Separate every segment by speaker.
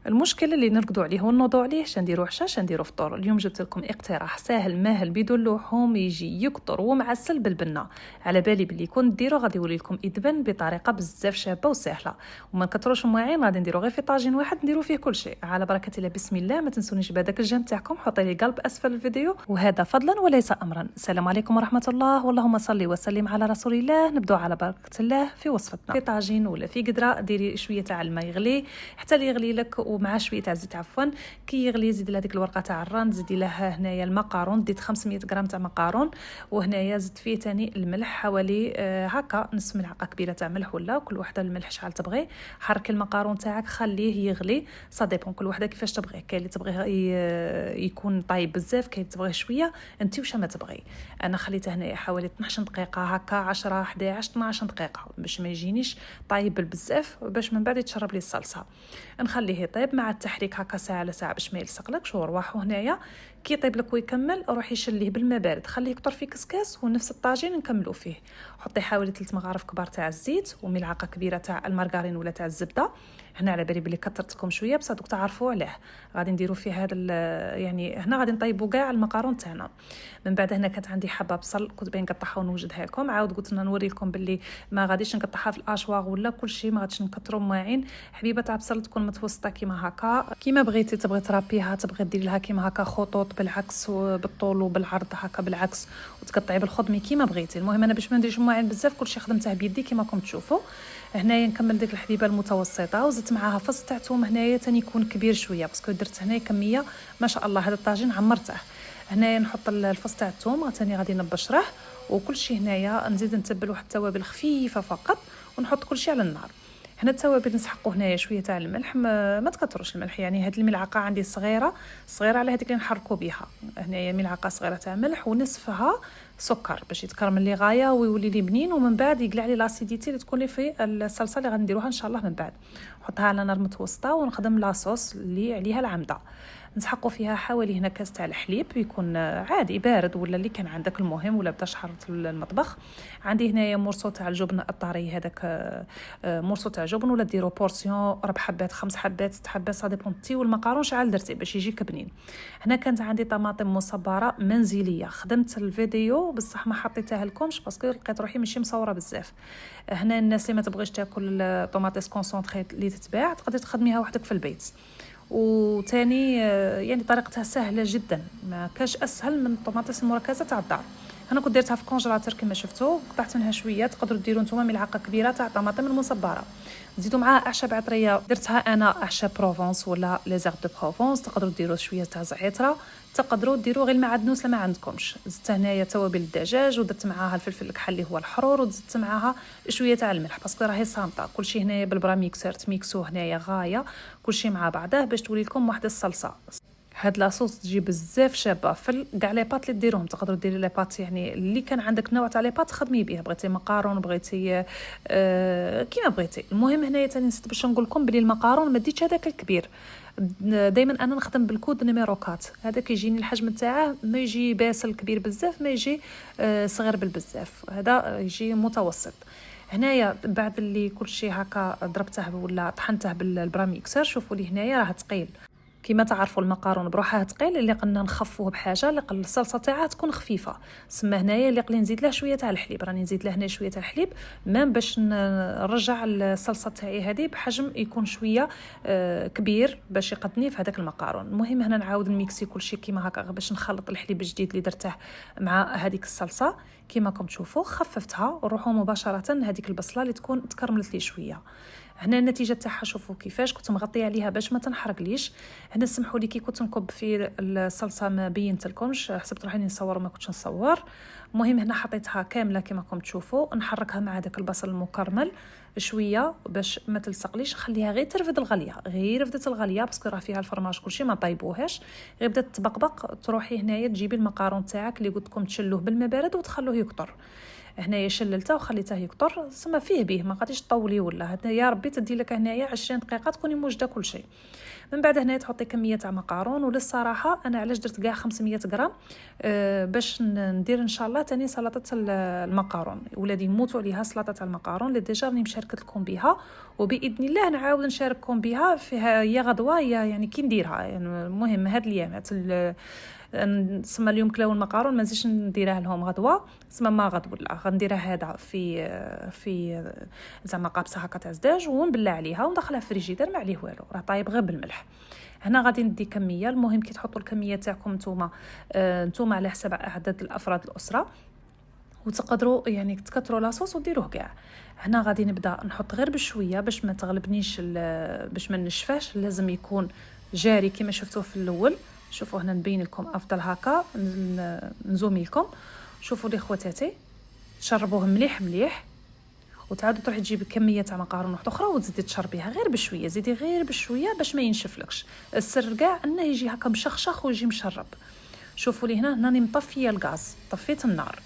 Speaker 1: المشكل اللي نرقدوا عليه ونوضوا عليه نديروا عشاء نديروا فطور. اليوم جبت لكم اقتراح ساهل ماهل بدون لحوم يجي يكطر ومعسل بالبنه. على بالي باللي كون ديروا غادي يولي لكم يدبن بطريقه بزاف شابه وسهله، وما نكثروش المواعين، غادي نديروا غير في طاجين واحد نديروا فيه كل شيء على بركه الله. بسم الله. ما تنسونيش بهذاك الجيم تاعكم، حطي لي قلب اسفل الفيديو، وهذا فضلا وليس امرا. السلام عليكم ورحمه الله، واللهم صل وسلم على رسول الله. نبداو على بركه الله في وصفتنا. في طاجين ولا في قدره ديري شويه تاع الماء يغلي حتى اللي يغلي لك، ومع شويه تاع الزيت عفوا. كي يغلي زيدي له ديك الورقه تاع الران، زيدي لها هنايا المقارون، ديت 500 غرام تاع مقارون، وهنايا زدت فيه تاني الملح حوالي هكا نصف ملعقه كبيره تاع ملح، ولا كل وحده الملح شحال تبغي. حركي المقارون تاعك خليه يغلي، صا ديبون كل وحده كيفاش تبغي. كاين اللي تبغيه يكون طايب بزاف، كاين تبغيه شويه، انت واش ما تبغي. انا خليته هنايا حوالي 12 دقيقه هكا، 10 11 12 دقيقه باش ما يجينيش طايب بزاف، باش من بعد يتشرب لي الصلصه. نخليه يطيب مع التحريك هكا ساعه على ساعه باش ما يلصقلكش. ورواحو هنايا كي يطيب لك ويكمل روحي شليه بالماء بارد، خليه يكطر في كسكاس، ونفس الطاجين نكملوا فيه. حطي حوالي 3 مغارف كبار تاع الزيت، وملعقه كبيره تاع المارغرين ولا تاع الزبده. هنا على بالي بلي كثرتكم شويه، بصح دوك تعرفوا عليه. غادي نديروا فيه هذا يعني هنا غادي نطيبوا كاع المقارون تاعنا. من بعد هنا كانت عندي حبه بصل، كنت باين نقطعها ونوجدها لكم. عاود قلت لنا نوري لكم باللي ما غاديش نقطعها في الاشواغ ولا كل شيء، ما غاديش نكثروا مواعين. حبيبه تاع بصل تكون متوسطه كيما هكا، كيما بغيتي. تبغي ترابيها، تبغي ديري لها كيما هكا خطوط بالعكس وبالطول وبالعرض هكا بالعكس، وتقطعي بالخضمي كيما بغيتي. المهم انا باش ما نديرش مواعين بزاف، كل شيء خدمته بيدي كيما راكم تشوفوا. هنايا نكمل ديك الحبيبه المتوسطه، وزدت معاها فص تاع ثوم هنايا تاني يكون كبير شويه، باسكو درت هنايا كميه ما شاء الله. هذا الطاجين عمرته. هنايا نحط الفص تاع الثوم ثاني غادي نبشره، وكل شيء هنايا نزيد نتبل واحد التوابل خفيفه فقط، ونحط كل شيء على النار. هنا التوابل نسحقوا هنايا شويه تاع الملح، ما تكثروش الملح. يعني هذه الملعقه عندي صغيره على هذيك اللي نحركوا بها. هنايا ملعقه صغيره تاع ملح، ونصفها سكر باش يتكرمل لي غايه ويولي لي بنين، ومن بعد يقلع لي لاسيديتي اللي تكون لي في الصلصه اللي غنديروها ان شاء الله. من بعد نحطها على نار متوسطه، ونخدم لاصوص اللي عليها العمده. نسحقوا فيها حوالي هنا كاس تاع الحليب، يكون عادي بارد ولا اللي كان عندك، المهم ولا بداش حرت المطبخ. عندي هنايا مرصو تاع الجبن الطري، هذاك مرصو تاع جبن، ولا ديروا بورسيون 4 حبات 5 حبات 6 حبات، صا ديبون تي والمقارون شحال درتي باش يجيك بنين. هنا كانت عندي طماطم مصبره منزليه، خدمت الفيديو بصح ما حطيتها لكمش باسكو لقيت روحي ماشي مصوره بزاف. هنا الناس اللي ما تبغيش تاكل الطوماطيس كونسونطري اللي تتباع، تقدر تخدميها وحدك في البيت. وثاني يعني طريقتها سهله جدا، ما كاش اسهل من الطوماطيس المركزه تاع الدار. انا كنت درتها في كونجيلاتور كما شفتوا، قطعت منها شويه. تقدروا ديروا نتوما ملعقه كبيره تاع طماطم المصبره، تزيدوا معاها اعشاب عطريه. درتها انا اعشاب بروفونس ولا لي زيغ دو بروفونس. تقدروا ديروا شويه تاع زعتره، تقدروا ديروا غير المعدنوس لما عندكمش. زدت هنايا توابل الدجاج، ودرت معاها الفلفل الكحل اللي هو الحرور، وزدت معاها شويه تاع الملح باسكو راهي صامته. كلشي هنايا بالبرا ميكسور تميكسو هنايا غايه كلشي مع بعضه باش تولي لكم واحد الصلصه. هاد لاصوص تجي بزاف شابه في كاع لي بات اللي ديروهم. تقدروا ديري لي بات يعني اللي كان عندك نوع تاع لي بات خدمي بيه، بغيتي مقارون بغيتي كيما بغيتي. المهم هنايا تاني نسيت باش نقول لكم بلي المقارون ما ديتش هذاك الكبير. دائما انا نخدم بالكود نيميرو 4، هذاك يجيني الحجم تاعه، ما يجي باسل كبير بزاف، ما يجي صغير بالبزاف، هذا يجي متوسط. هنايا بعد اللي كل شيء هكا ضربته ولا طحنته بالبراميكسر، شوفوا لي هنايا راه ثقيل. كما تعرفوا المقارون بروحها ثقيل، اللي قلنا نخفوه بحاجه اللي قل الصلصه تاعها تكون خفيفه. سما هنايا اللي قلنا نزيد له شويه تاع الحليب، راني نزيد له هنا شويه تاع الحليب مام باش نرجع الصلصه تاعي هذه بحجم يكون شويه كبير باش يقدني في هذاك المقارون. المهم هنا نعاود نميكسي كل شيء كيما هكا باش نخلط الحليب الجديد اللي درته مع هذيك الصلصه. كيما راكم تشوفوا خففتها، وروحوا مباشره هذيك البصله اللي تكون تكرملت لي شويه. هنا النتيجه تاعها شوفوا كيفاش كنت مغطيه عليها باش ما تنحرقليش. هنا سمحوا لي كي كنت نكب في الصلصه ما بينت لكمش، حسبت روحي نصور ما كنتش نصور. المهم هنا حطيتها كامله كما راكم تشوفوا، نحركها مع داك البصل المكرمل شويه باش ما تلصقليش. خليها غير ترفد الغليه، غير رفدت الغليه باسكو راه فيها الفرماج كلشي ما طيبوهاش، غير بدات تبقبق. تروحي هنايا تجيبي المقارون تاعك اللي قلت لكم تشلوه بالماء بارد وتخلوه يكطر. هنايا شللته وخليته يكطر، سما فيه به ما غاديش تطولي ولا هذا يا ربي تدي لك هنايا 20 دقيقه تكوني موجده كل شيء. من بعد هنا تحطي كميه تاع مقارون، وللصراحه انا علاش درت كاع 500 غرام باش ندير ان شاء الله تاني سلطه المقارون. ولادي يموتوا عليها سلطه تاع المقارون اللي ديجا راني مشاركه لكم بها، وباذن الله نعاود نشارككم بها فيها هي غدوه هي يعني كي نديرها. يعني المهم هاد الايامات نسمى اليوم كلاو المقارون ما نزيدش نديرها لهم غدوه، تسمى ما غد ولا غنديرها هذا في زعما قابصه هكا تاع زداج ونبلع عليها وندخلها في الفريجيدير ما عليه والو، راه طايب غير بالملح. هنا غادي ندي كميه، المهم كي تحطوا الكميه تاعكم نتوما على حسب عدد الافراد الاسره، وتقدروا يعني تكثروا لاصوص وديروه كاع. هنا غادي نبدا نحط غير بشويه باش ما تغلبنيش باش ما نشفاش، لازم يكون جاري كما شفتوه في الاول. شوفوا هنا نبين لكم افضل هكا، نزومي لكم. شوفوا لي خواتاتي تشربوه مليح مليح، وتعاودوا تروحي تجيبي كميه تاع مقارون واحده اخرى وتزيدي تشربيها غير بشويه، زيدي غير بشويه باش ما ينشفلكش. السر كاع انه يجي هكا مشخشخ ويجي مشرب. شوفوا لي هنا راني مطفيه الغاز، طفيت النار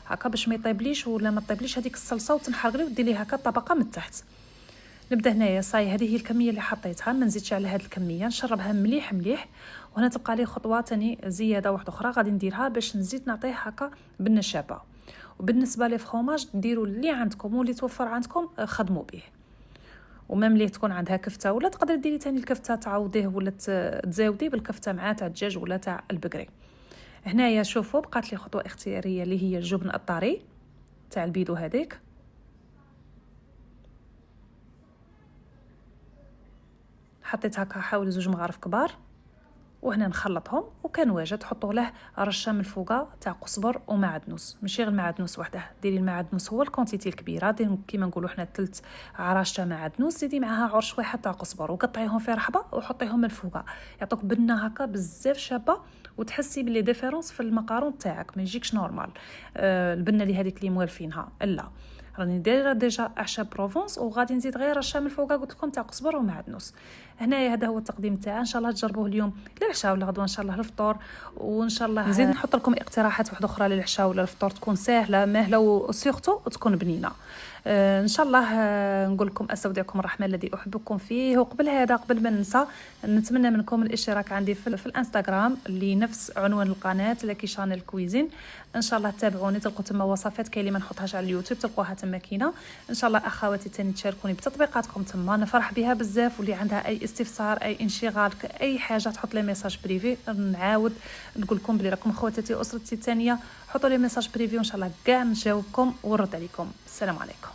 Speaker 1: هكا باش ما يطيبليش ولا ما طيبليش هذيك الصلصه وتنحرق لي ودير لي هكا طبقه من التحت. نبدا هنايا صاي، هذه هي الكميه اللي حطيتها، ما نزيدش على هذه الكميه، نشربها مليح مليح. وهنا تبقى لي خطوه ثاني زياده واحده اخرى غادي نديرها باش نزيد نعطيه هكا بالنشابه. وبالنسبه لي فروماج ديروا اللي عندكم واللي توفر عندكم خدموا به. ومام اللي تكون عندها كفته ولا تقدر ديري ثاني الكفته تعوضيه ولا تزاوديه بالكفته مع تاع الدجاج ولا تاع البقري. هنايا شوفوا بقات لي خطوه اختياريه اللي هي الجبن الطري تاع البيدو هذيك. حطيت هكا حوالي 2 مغارف كبار، وهنا نخلطهم. وكان واجد تحطوا له رشه من الفوقه تاع قزبر ومعدنوس، ماشي غير المعدنوس وحده، ديري المعدنوس هو الكونتيتي الكبيره، ديري كيما نقولوا حنا 3 عراش تاع معدنوس، زيدي معاها عرش واحد تاع قزبر وقطعيهم في رحبه وحطيهم من الفوقه، يعطوك بنه هكا بزاف شابه وتحسي باللي ديفيرونس في المقارون تاعك، ما يجيكش نورمال البنه اللي هذيك اللي موالفينها. لا راني دايره ديجا اعشاب بروفونس وغادي نزيد غير رشه من الفوقه قلت لكم تاع قزبر ومعدنوس. هنايا هذا هو التقديم تاعها، ان شاء الله تجربوه اليوم للعشاء ولا غدوه ان شاء الله للفطور. وان شاء الله نزيد نحط لكم اقتراحات واحده اخرى للعشاء ولا الفطور تكون سهله ماهله وسيرتو تكون بنينه. ان شاء الله نقول لكم استودعكم الرحمن الذي احبكم فيه. وقبل هذا قبل ما ننسى نتمنى منكم الاشتراك عندي في الانستغرام اللي نفس عنوان القناه لاكي شانيل كويزين. ان شاء الله تابعوني تلقوا تما وصفات كاين اللي ما نحطهاش على اليوتيوب تلقوها تما كاينه. ان شاء الله اخواتي تاني تشاركوني بتطبيقاتكم تما، نفرح بها بزاف. واللي عندها اي استفسار اي انشغال اي حاجه تحط لي ميساج بريفي، نعاود نقول لكم بلي راكم خواتاتي اسرتي الثانيه، حطوا لي ميساج بريفي وان شاء الله كاع نجاوبكم ونرد عليكم. السلام عليكم.